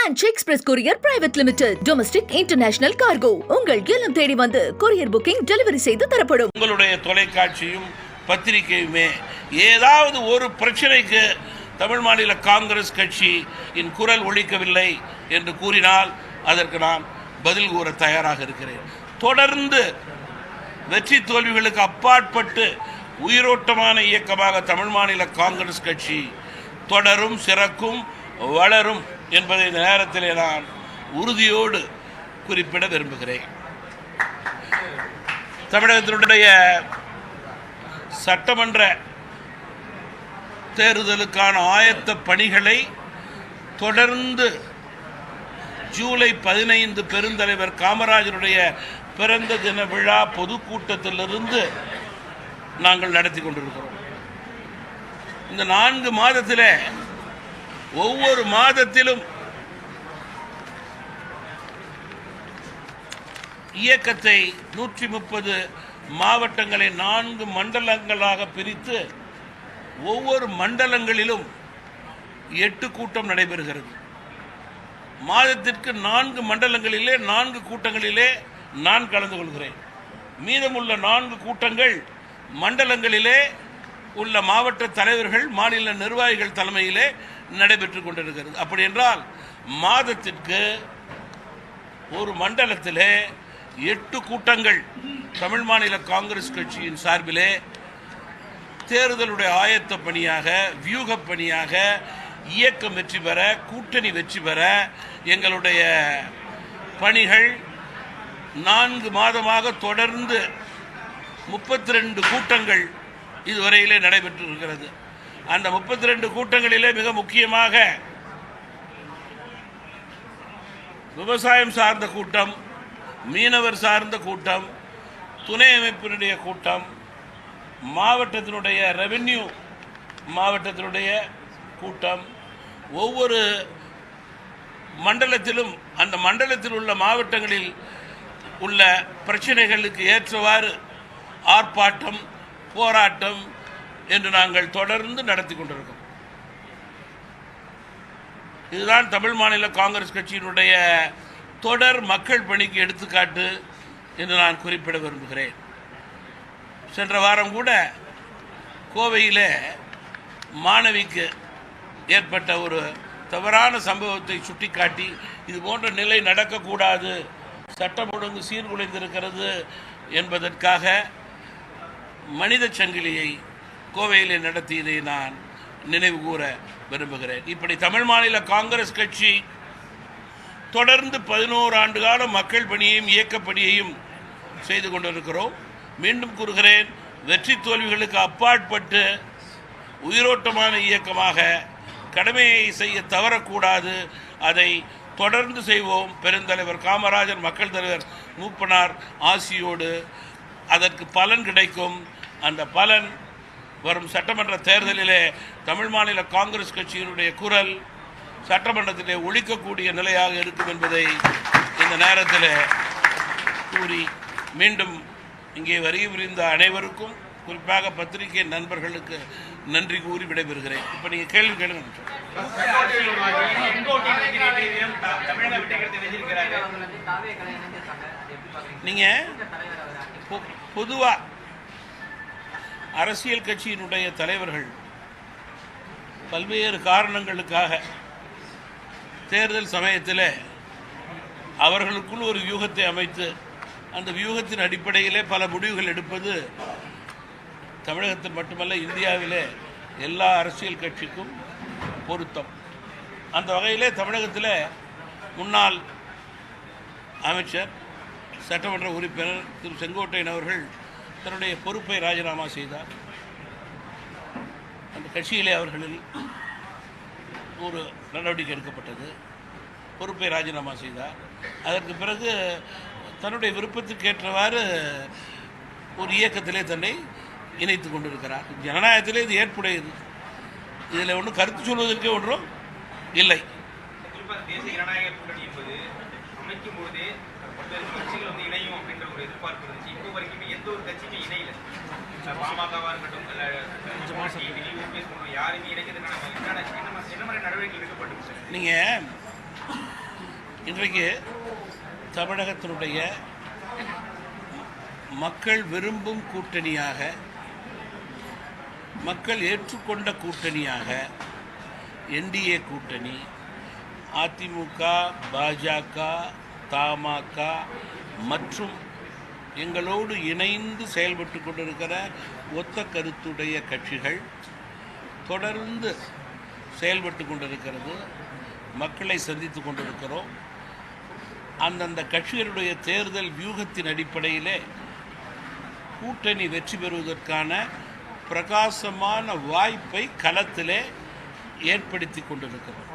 Ranch Express Courier Private Limited. Domestic International Cargo. உங்கள் இல்லம் தேடி வந்து கொரியர் புக்கிங் டெலிவரி செய்து தரப்படும். உங்களுடைய தொலைக்காட்சியும் பத்திரிகையுமே ஏதாவது ஒரு பிரச்சனைக்கு தமிழ் மாநில காங்கிரஸ் கட்சியின் குரல் ஒலிக்கவில்லை என்று கூறினால் அதற்கு நான் பதில் கூற தயாராக இருக்கிறேன். தொடர்ந்து வெற்றி தோல்விகளுக்கு அப்பாற்பட்டு உயிரோட்டமான இயக்கமாக தமிழ் மாநில காங்கிரஸ் கட்சி தொடரும், சிறக்கும், வளரும் என்பதை இந்த நேரத்தில் நான் உறுதியோடு குறிப்பிட விரும்புகிறேன். தமிழகத்தினுடைய சட்டமன்ற தேர்தலுக்கான ஆயத்த பணிகளை தொடர்ந்து ஜூலை 15 பெருந்தலைவர் காமராஜருடைய பிறந்த தின விழா பொதுக்கூட்டத்திலிருந்து நாங்கள் நடத்தி கொண்டிருக்கிறோம். இந்த 4 மாதத்தில் ஒவ்வொரு மாதத்திலும் இயக்கத்தை 130 மாவட்டங்களை 4 மண்டலங்களாக பிரித்து ஒவ்வொரு மண்டலங்களிலும் 8 கூட்டம் நடைபெறுகிறது. மாதத்திற்கு 4 மண்டலங்களிலே 4 கூட்டங்களிலே நான் கலந்து கொள்கிறேன். மீதமுள்ள 4 கூட்டங்கள் மண்டலங்களிலே உள்ள மாவட்ட தலைவர்கள், மாநில நிர்வாகிகள் தலைமையிலே நடைபெற்று கொண்டிருக்கிறது. அப்படி என்றால் மாதத்திற்கு ஒரு மண்டலத்திலே 8 கூட்டங்கள் தமிழ் மாநில காங்கிரஸ் கட்சியின் சார்பிலே தேர்தலுடைய ஆயத்த பணியாக, வியூக பணியாக, இயக்கம் வெற்றி பெற, கூட்டணி வெற்றி பெற எங்களுடைய பணிகள் 4 மாதமாக தொடர்ந்து 32 கூட்டங்கள் இதுவரையிலே நடைபெற்று இருக்கிறது. அந்த 32 கூட்டங்களிலே மிக முக்கியமாக விவசாயம் சார்ந்த கூட்டம், மீனவர் சார்ந்த கூட்டம், துணை அமைப்பினுடைய கூட்டம், மாவட்டத்தினுடைய ரெவென்யூ மாவட்டத்தினுடைய கூட்டம், ஒவ்வொரு மண்டலத்திலும் அந்த மண்டலத்தில் உள்ள மாவட்டங்களில் உள்ள பிரச்சனைகளுக்கு ஏற்றவாறு ஆர்ப்பாட்டம், போராட்டம் என்று நாங்கள் தொடர்ந்து நடத்தி கொண்டிருக்கிறோம். இதுதான் தமிழ் மாநில காங்கிரஸ் கட்சியினுடைய தொடர் மக்கள் பணிக்கு எடுத்துக்காட்டு என்று நான் குறிப்பிட விரும்புகிறேன். சென்ற வாரம் கூட கோவையில் மாணவிக்கு ஏற்பட்ட ஒரு தவறான சம்பவத்தை சுட்டிக்காட்டி இது போன்ற நிலை நடக்கக்கூடாது, சட்டம் ஒழுங்கு சீர்குலைந்திருக்கிறது என்பதற்காக மனித சங்கிலியை கோவையிலே நடத்தியதை நான் நினைவு கூற விரும்புகிறேன். இப்படி தமிழ் மாநில காங்கிரஸ் கட்சி தொடர்ந்து 11 ஆண்டு கால மக்கள் பணியையும் இயக்கப்பணியையும் செய்து கொண்டிருக்கிறோம். மீண்டும் கூறுகிறேன், வெற்றி தோல்விகளுக்கு அப்பாற்பட்டு உயிரோட்டமான இயக்கமாக கடமையை செய்ய தவறக்கூடாது. அதை தொடர்ந்து செய்வோம். பெருந்தலைவர் காமராஜர், மக்கள் தலைவர் மூப்பனார் ஆசியோடு அதற்கு பலன் கிடைக்கும். அந்த பலன் வரும் சட்டமன்ற தேர்தலிலே தமிழ் மாநில காங்கிரஸ் கட்சியினுடைய குரல் சட்டமன்றத்திலே ஒலிக்கக்கூடிய நிலையாக இருக்கும் என்பதை இந்த நேரத்தில் கூறி மீண்டும் இங்கே வருகை புரிந்த அனைவருக்கும், குறிப்பாக பத்திரிகை நண்பர்களுக்கு நன்றி கூறி விடைபெறுகிறேன். இப்போ நீங்கள் கேள்வி கேளுங்க. நீங்கள் பொதுவாக அரசியல் கட்சியினுடைய தலைவர்கள் பல்வேறு காரணங்களுக்காக தேர்தல் சமயத்தில் அவர்களுக்குள் ஒரு வியூகத்தை அமைத்து அந்த வியூகத்தின் அடிப்படையிலே பல முடிவுகள் எடுப்பது தமிழகத்தில் மட்டுமல்ல, இந்தியாவிலே எல்லா அரசியல் கட்சிக்கும் பொருத்தம். அந்த வகையிலே தமிழகத்தில் முன்னாள் அமைச்சர், சட்டமன்ற உறுப்பினர் திரு செங்கோட்டையன் அவர்கள் தன்னுடைய பொறுப்பை ராஜினாமா செய்தார். அந்த கட்சியிலே அவர்களில் ஒரு நடவடிக்கை எடுக்கப்பட்டது. பொறுப்பை ராஜினாமா செய்தார். அதற்கு பிறகு தன்னுடைய விருப்பத்துக்கு ஏற்றவாறு ஒரு இயக்கத்திலே தன்னை இணைத்து கொண்டிருக்கிறார். ஜனநாயகத்திலே இது ஏற்புடையது. இதில் ஒன்றும் கருத்து சொல்வதற்கே ஒன்றும் இல்லை. தேசிய ஜனநாயக கூட்டணி என்பது அமைக்கும் பொழுதே பல்வேறு கட்சிகள் வந்து இணையும் அப்படின்ற ஒரு எதிர்பார்ப்பு இருந்துச்சு. இப்போ வரைக்குமே எந்த ஒரு கட்சியுமே இணையில. பாமகவா இருக்கட்டும், யாருமே இணைக்கிறதுக்கான என்ன மாதிரி நடவடிக்கை எடுக்கப்பட்டு நீங்கள் இன்றைக்கு தமிழகத்தினுடைய மக்கள் விரும்பும் கூட்டணியாக, மக்கள் ஏற்றுக்கொண்ட கூட்டணியாக என்டிஏ கூட்டணி, அதிமுக, பாஜக, தமாக மற்றும் எங்களோடு இணைந்து செயல்பட்டு கொண்டிருக்கிற ஒத்த கருத்துடைய கட்சிகள் தொடர்ந்து செயல்பட்டு கொண்டிருக்கிறது. மக்களை சந்தித்து கொண்டிருக்கிறோம். அந்தந்த கட்சிகளுடைய தேர்தல் வியூகத்தின் அடிப்படையிலே கூட்டணி வெற்றி பெறுவதற்கான பிரகாசமான வாய்ப்பை களத்திலே ஏற்படுத்தி கொண்டிருக்கிறோம்.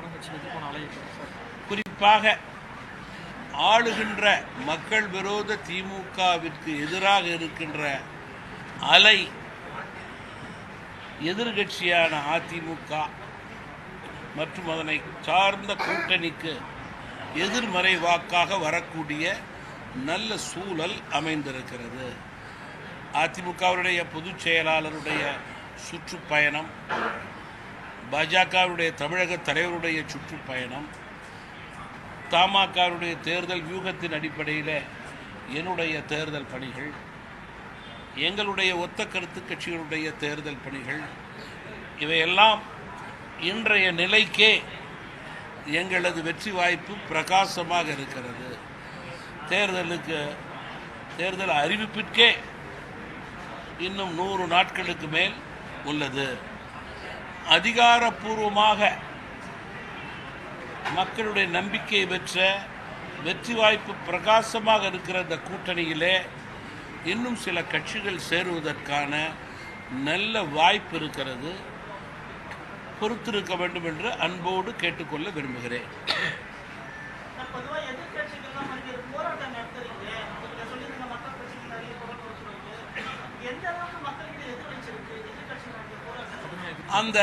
குறிப்பாக ஆளுகின்ற மக்கள் விரோத திமுகவிற்கு எதிராக இருக்கின்ற அலை எதிர்கட்சியான அதிமுக மற்றும் அதனை சார்ந்த கூட்டணிக்கு எதிர்மறை வாக்காக வரக்கூடிய நல்ல சூழல் அமைந்திருக்கிறது. அதிமுகவுடைய பொதுச் செயலாளருடைய சுற்றுப்பயணம், பாஜகவுடைய தமிழக தலைவருடைய சுற்றுப்பயணம், தமாகவுடைய தேர்தல் வியூகத்தின் அடிப்படையில் என்னுடைய தேர்தல் பணிகள், எங்களுடைய ஒத்த கருத்து கட்சிகளுடைய தேர்தல் பணிகள், இவையெல்லாம் இன்றைய நிலைக்கே எங்களது வெற்றி வாய்ப்பு பிரகாசமாக இருக்கிறது. தேர்தல் அறிவிப்பிற்கே இன்னும் 100 நாட்களுக்கு மேல் உள்ளது. அதிகாரப்பூர்வமாக மக்களுடைய நம்பிக்கையை பெற்ற வெற்றி வாய்ப்பு பிரகாசமாக இருக்கிற இந்த கூட்டணியிலே இன்னும் சில கட்சிகள் சேருவதற்கான நல்ல வாய்ப்பு இருக்கிறது. பொறுத்திருக்க வேண்டும் என்று அன்போடு கேட்டுக்கொள்ள விரும்புகிறேன். அந்த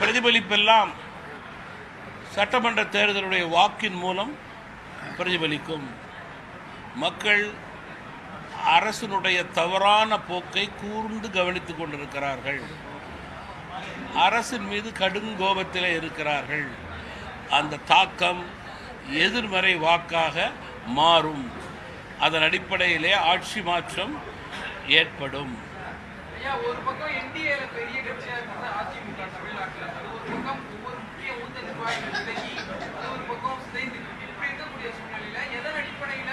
பிரதிபலிப்பெல்லாம் சட்டமன்ற தேர்தலுடைய வாக்கின் மூலம் பிரதிபலிக்கும். மக்கள் அரசினுடைய தவறான போக்கை கூர்ந்து கவனித்துக் கொண்டிருக்கிறார்கள். அரசின் மீது கடுங்கோபத்தில் இருக்கிறார்கள். அந்த தாக்கம் எதிர்மறை வாக்காக மாறும். அதன் அடிப்படையிலே ஆட்சி மாற்றம் ஏற்படும். ஒரு பக்கம் என்டிஏல பெரிய கட்சியா இருக்கிறது அதிமுக தமிழ்நாட்டில், அது ஒரு பக்கம் ஒவ்வொரு முக்கிய மூத்த நிர்வாகிகள் விலகி, அது ஒரு பக்கம் சிதைந்து இப்படி இருக்கக்கூடிய சூழ்நிலையில எதன் அடிப்படையில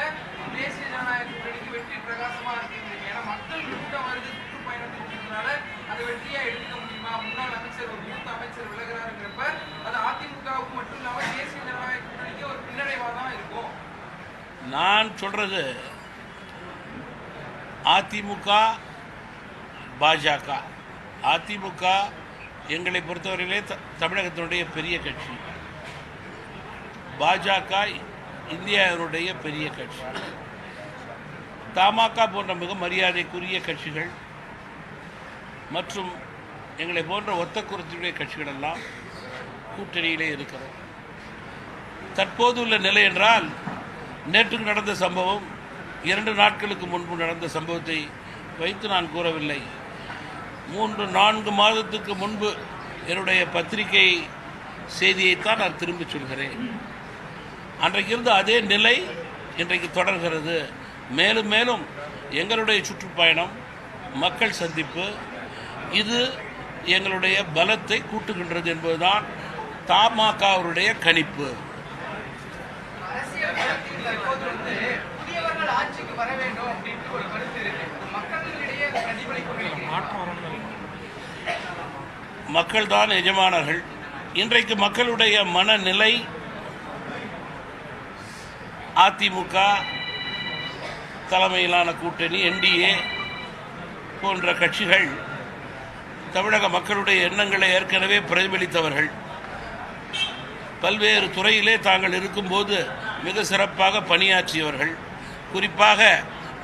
தேசிய ஜனநாயக கூட்டணிக்கு வெற்றி பிரகாசமா இருக்கு? ஏன்னா மக்கள் கூட்டம் வருது, சுற்றுப்பயணத்துக்கு இருக்கிறதுனால அதை வெற்றியா எடுத்துக்க முடியுமா? முன்னாள் அமைச்சர், ஒரு மூத்த அமைச்சர் விலகிறாருங்கிறப்ப அது அதிமுகவுக்கு மட்டும் இல்லாம தேசிய ஜனநாயக கூட்டணிக்கு ஒரு பின்னடைவா தான் இருக்கும். நான் சொல்றது அதிமுக, பாஜக. அதிமுக எங்களை பொறுத்தவரையிலே தமிழகத்தினுடைய பெரிய கட்சி. பாஜக இந்தியாவினுடைய பெரிய கட்சி. தமாக போன்ற மிக மரியாதைக்குரிய கட்சிகள் மற்றும் எங்களை போன்ற ஒத்த குறைத்துடைய கட்சிகள் எல்லாம் கூட்டணியிலே இருக்கிறோம். தற்போது உள்ள நிலை என்றால், நேற்று நடந்த சம்பவம், 2 நாட்களுக்கு முன்பு நடந்த சம்பவத்தை வைத்து நான் கூறவில்லை. 3-4 மாதத்துக்கு முன்பு என்னுடைய பத்திரிகை செய்தியைத்தான் நான் திரும்பி சொல்கிறேன். அன்றைக்கு இருந்த அதே நிலை இன்றைக்கு தொடர்கிறது. மேலும் மேலும் எங்களுடைய சுற்றுப்பயணம், மக்கள் சந்திப்பு, இது எங்களுடைய பலத்தை கூட்டுகின்றது என்பதுதான் தமாகவுடைய கணிப்பு. மக்கள் தான் எஜமானர்கள். இன்றைக்கு மக்களுடைய மனநிலை அதிமுக தலைமையிலான கூட்டணி, என்டிஏ போன்ற கட்சிகள் தமிழக மக்களுடைய எண்ணங்களை ஏற்கனவே பிரதிபலித்தவர்கள். பல்வேறு துறையிலே தாங்கள் இருக்கும்போது மிக சிறப்பாக பணியாற்றியவர்கள். குறிப்பாக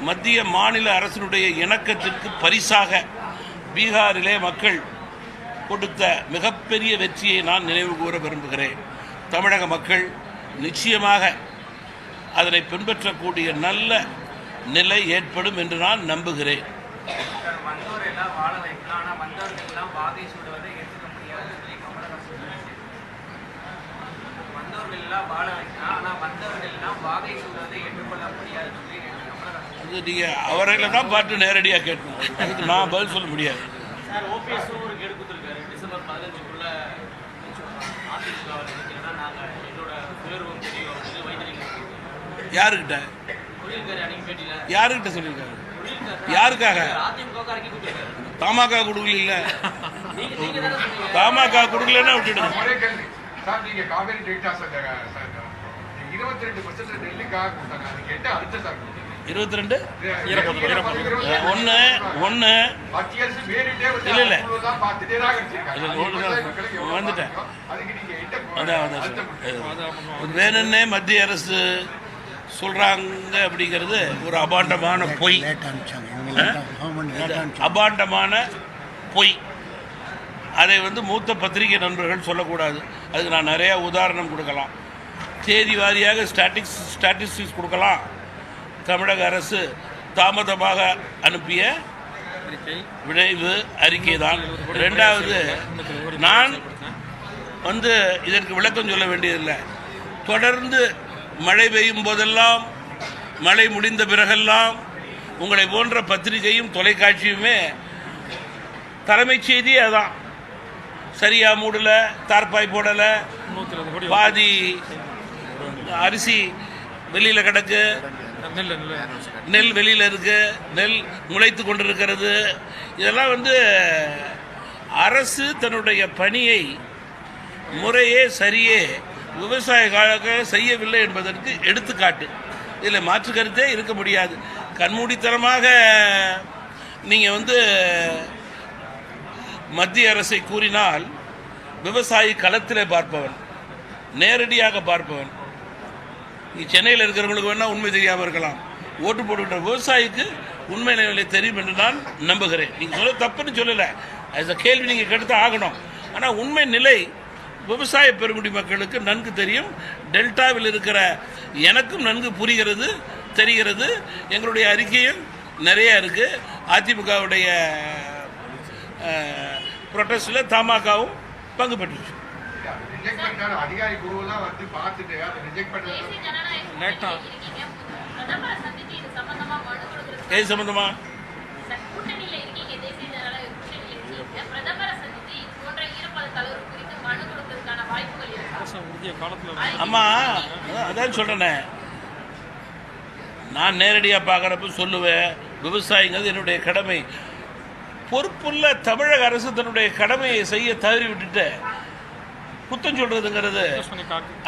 மத்திய மாநில அரசினுடைய இணக்கத்திற்கு பரிசாக பீகாரிலே மக்கள் கொடுத்த மிகப்பெரிய வெற்றியை நான் நினைவு கூற விரும்புகிறேன். தமிழக மக்கள் நிச்சயமாக அதனை பின்பற்றக்கூடிய நல்ல நிலை ஏற்படும் என்று நான் நம்புகிறேன். வந்தவர்கள் எல்லாம் வாழ வைக்கலாம், ஆனா வந்தவர்கள் எல்லாம் வாகை சூடுவதை ஏற்றுக்கொள்ள முடியாது சொல்லி அது நீங்கள் அவர்களை தான் பார்த்து நேரடியாக கேட்கணும். அதுக்கு நான் பதில் சொல்ல முடியாது. சார், ஓபிஎஸும் ஒரு கெடு கொடுத்துருக்காரு. டிசம்பர் 15க்குள்ள அதிமுக நாங்கள் எங்களோட உயர்வும் தெரியும் அப்படின்னு வைத்திருக்கோம். யாருக்கிட்ட சொல்லியிருக்காரு அன்னைக்கு பேட்டியில். யாருக்கிட்ட சொல்லியிருக்காரு? யாருக்காக? அதிமுக இறக்கி கொடுத்துருக்காரு. தமாக கொடுக்கல. நீங்க தானே சொன்னீங்க. தமாக கொடுக்கலன்னா விட்டுடுங்க. ஒரே கேள்வி சார், நீங்க காவேரி டெல்டா சார் 22% டெல்லிக்காக கொடுத்தாங்க, அதுக்கு என்ன அர்த்தம் சார்? 22 ஒன்று மத்திய அரசு வேறிட்டே இல்ல. பார்த்து நிராகரிச்சிருக்காங்க. வந்துட்டேன். அதுக்கு நீங்க என்ன அதான் அர்த்தம்? வேணும்னே மத்திய அரசு சொல்றாங்க அப்படிங்கிறது ஒரு அபாண்டமான பொய். அபாண்டமான பொய். அதை மூத்த பத்திரிகை நண்பர்கள் சொல்லக்கூடாது. அதுக்கு நான் நிறையா உதாரணம் கொடுக்கலாம். தேதி வாரியாக ஸ்டாட்டிஸ்டிக்ஸ் கொடுக்கலாம். தமிழக அரசு தாமதமாக அனுப்பிய விளைவு அறிக்கை தான். ரெண்டாவது, நான் இதற்கு விளக்கம் சொல்ல வேண்டியதில்லை. தொடர்ந்து மழை பெய்யும் போதெல்லாம், மழை முடிந்த பிறகெல்லாம் உங்களை போன்ற பத்திரிகையும் தொலைக்காட்சியுமே தலைமைச் செய்தி அதான். சரியா மூடல, தார்பாய் போடலை, பாதி அரிசி வெளியில் கிடக்கு, நெல் வெளியில் இருக்கு, நெல் முளைத்து கொண்டிருக்கிறது. இதெல்லாம் அரசு தன்னுடைய பணியை முறையே சரியே விவசாயிகளுக்கு செய்யவில்லை என்பதற்கு எடுத்துக்காட்டு. இதில் மாற்று கருத்தே இருக்க முடியாது. கண்மூடித்தனமாக நீங்கள் மத்திய அரசை கூறினால் விவசாயி களத்திலே பார்ப்பவன், நேரடியாக பார்ப்பவன். சென்னையில் இருக்கிறவங்களுக்கு வேணால் உண்மை தெரியாமல் இருக்கலாம். ஓட்டு போட்டுக்கிட்ட விவசாயிக்கு உண்மை நிலை தெரியும் என்று நான் நம்புகிறேன். நீங்கள் சொல்ல தப்புன்னு சொல்லலை, அது கேள்வி நீங்கள் கெடுத்து ஆகணும். ஆனால் உண்மை நிலை விவசாய பெருங்குடி மக்களுக்கு நன்கு தெரியும். டெல்டாவில் இருக்கிற எனக்கும் நன்கு புரிகிறது, தெரிகிறது. எங்களுடைய அறிக்கையும் நிறைய இருக்குது. அதிமுகவுடைய ப்ரொட்டஸ்டில் தமாகவும் பங்கு பெற்றுச்சு. அதிகாரி குழுவெல்லாம் பார்த்துட்டு அதை ரிஜெக்ட் பண்ண எது சம்பந்தமா? அம்மா, அதான் சொல்றேனே, நான் நேரடியாக பார்க்குறப்ப சொல்லுவேன், விவசாயிங்கிறது என்னுடைய கடமை. பொறுப்புள்ள தமிழக அரசு தன்னுடைய கடமையை செய்ய தவறி விட்டுட்டு குத்தம் சொல்றதுங்கிறது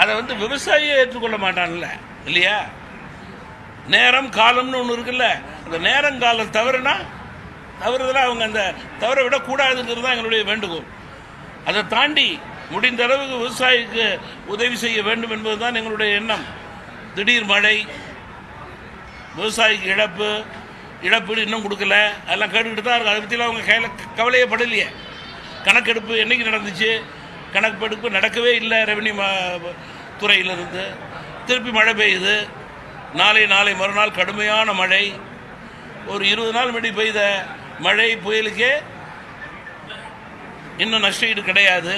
அதை விவசாயியை ஏற்றுக்கொள்ள மாட்டான்ல, இல்லையா? நேரம் காலம்னு ஒன்று இருக்குல்ல, அந்த நேரம் காலம் தவறுனா தவறுதெல்லாம் அவங்க அந்த தவற விடக்கூடாதுங்கிறது தான் எங்களுடைய வேண்டுகோள். அதை தாண்டி முடிந்த அளவுக்கு விவசாயிக்கு உதவி செய்ய வேண்டும் என்பதுதான் எங்களுடைய எண்ணம். திடீர் மழை, விவசாயிக்கு இழப்பீடு இன்னும் கொடுக்கல, அதெல்லாம் கேட்டுக்கிட்டு தான் இருக்கும். அதை பற்றிலாம் அவங்க கவலையே படலையே. கணக்கெடுப்பு என்றைக்கு நடந்துச்சு? கணக்கெடுப்பு நடக்கவே இல்லை. ரெவன்யூ துறையிலிருந்து திருப்பி மழை பெய்யுது. நாளை மறுநாள் கடுமையான மழை. ஒரு 20 நாள் முன்னாடி பெய்த மழை புயலுக்கே இன்னும் நஷ்டஈடு கிடையாது.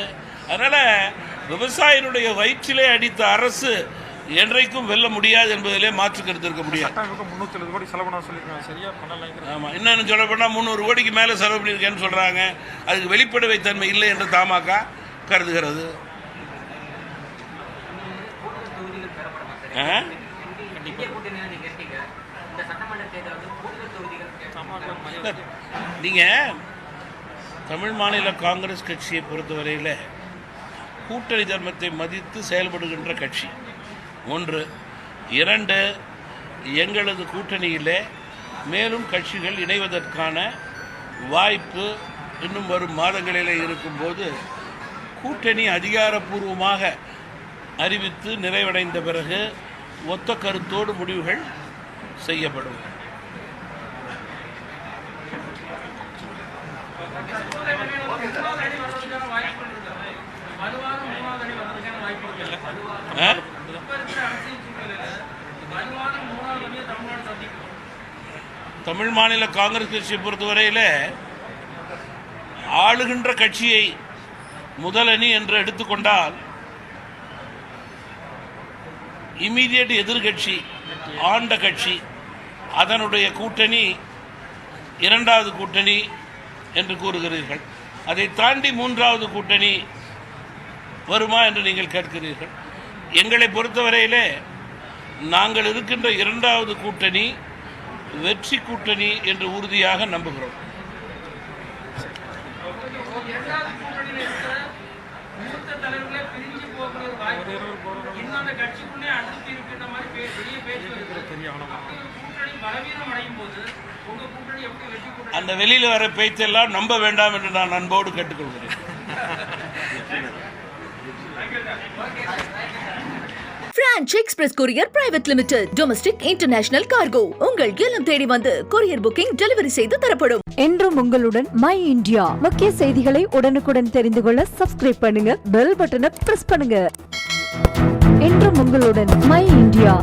அதனால் விவசாயினுடைய வயிற்றிலே அடித்த அரசு என்றைக்கும் வெல்ல முடியாது என்பதிலே மாற்று கருத்து இருக்க முடியாது. 370 கோடி செலவு பண்ண சொல்லியிருக்காங்க, சரியா பண்ணல. ஆமாம், இன்னும் சொல்ல போனால் 300 கோடிக்கு மேலே செலவு பண்ணியிருக்கேன்னு சொல்கிறாங்க. அதுக்கு வெளிப்படைவை தன்மை இல்லை என்று தமாக கருதுகிறது. நீங்கள் தமிழ் மாநில காங்கிரஸ் கட்சியை பொறுத்தவரையில் கூட்டணி தர்மத்தை மதித்து செயல்படுகின்ற கட்சி ஒன்று. 2, எங்களது கூட்டணியிலே மேலும் கட்சிகள் இணைவதற்கான வாய்ப்பு இன்னும் வரும் மாதங்களில் இருக்கும்போது கூட்டணி அதிகாரப்பூர்வமாக அறிவித்து நிறைவடைந்த பிறகு ஒத்த கருத்தோடு முடிவுகள் செய்யப்படும். தமிழ் மாநில காங்கிரஸ் கட்சியை பொறுத்தவரையில் ஆளுகின்ற கட்சியை முதல் அணி என்று எடுத்துக்கொண்டால் இமீடியட் எதிர்கட்சி ஆண்ட கட்சி அதனுடைய கூட்டணி இரண்டாவது கூட்டணி என்று கூறுகிறீர்கள். அதை தாண்டி மூன்றாவது கூட்டணி வருமா என்று நீங்கள் கேட்கிறீர்கள். எங்களை பொறுத்தவரையிலே நாங்கள் இருக்கின்ற இரண்டாவது கூட்டணி வெற்றி கூட்டணி என்று உறுதியாக நம்புகிறோம். இரண்டாவது கூட்டணியில் இருக்கிற மூத்த தலைவர்களே பிரிஞ்சு போகிற ஒரு வாய்ப்பு இன்னும் அந்த கட்சிக்குள்ளே அடுத்து இருக்கின்ற மாதிரி வெளியே பேச்சு கூட்டணி பலவீனம் அடையும் போது உங்க கூட்டணி எப்படி வெற்றி கூட்டணி? அந்த வெளியில் வர பேச்செல்லாம் நம்ப வேண்டாம் என்று நான் அன்போடு கேட்டுக்கொள்கிறேன். Branch express courier private limited domestic international cargo உங்கள் இல்லம் தேடி வந்து கொரியர் புக்கிங் டெலிவரி செய்து தரப்படும். என்றும் உங்களுடன் மை இந்தியா. முக்கிய செய்திகளை உடனுக்குடன் தெரிந்து கொள்ள சப்ஸ்கிரைப் பண்ணுங்க, பெல் பட்டனை பிரஸ் பண்ணுங்க. என்றும் உங்களுடன் மை இந்தியா.